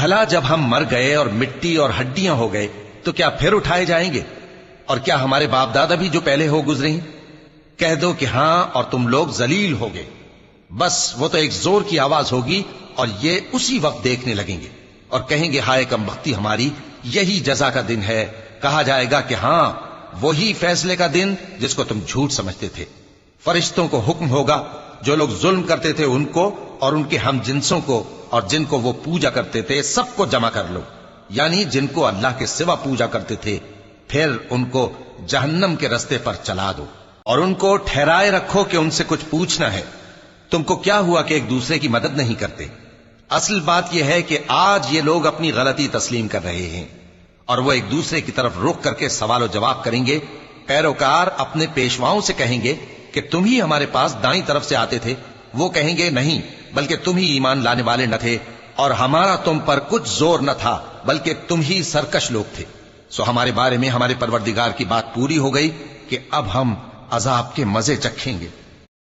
بھلا جب ہم مر گئے اور مٹی اور ہڈیاں ہو گئے تو کیا پھر اٹھائے جائیں گے؟ اور کیا ہمارے باپ دادا بھی جو پہلے ہو گزرے ہیں؟ کہہ دو کہ ہاں اور تم لوگ ذلیل ہوگے۔ بس وہ تو ایک زور کی آواز ہوگی اور یہ اسی وقت دیکھنے لگیں گے اور کہیں گے ہائے کم بختی ہماری، یہی جزا کا دن ہے۔ کہا جائے گا کہ ہاں وہی فیصلے کا دن جس کو تم جھوٹ سمجھتے تھے۔ فرشتوں کو حکم ہوگا جو لوگ ظلم کرتے تھے ان کو اور ان کے ہم جنسوں کو اور جن کو وہ پوجا کرتے تھے سب کو جمع کر لو، یعنی جن کو اللہ کے سوا پوجا کرتے تھے، پھر ان کو جہنم کے رستے پر چلا دو اور ان کو ٹھہرائے رکھو کہ ان سے کچھ پوچھنا ہے۔ تم کو کیا ہوا کہ ایک دوسرے کی مدد نہیں کرتے؟ اصل بات یہ ہے کہ آج یہ لوگ اپنی غلطی تسلیم کر رہے ہیں اور وہ ایک دوسرے کی طرف رخ کر کے سوال و جواب کریں گے۔ پیروکار اپنے پیشواؤں سے کہیں گے کہ تم ہی ہمارے پاس دائیں طرف سے آتے تھے۔ وہ کہیں گے نہیں، بلکہ تم ہی ایمان لانے والے نہ تھے اور ہمارا تم پر کچھ زور نہ تھا، بلکہ تم ہی سرکش لوگ تھے۔ سو ہمارے بارے میں ہمارے پروردگار کی بات پوری ہو گئی کہ اب ہم عذاب کے مزے چکھیں گے۔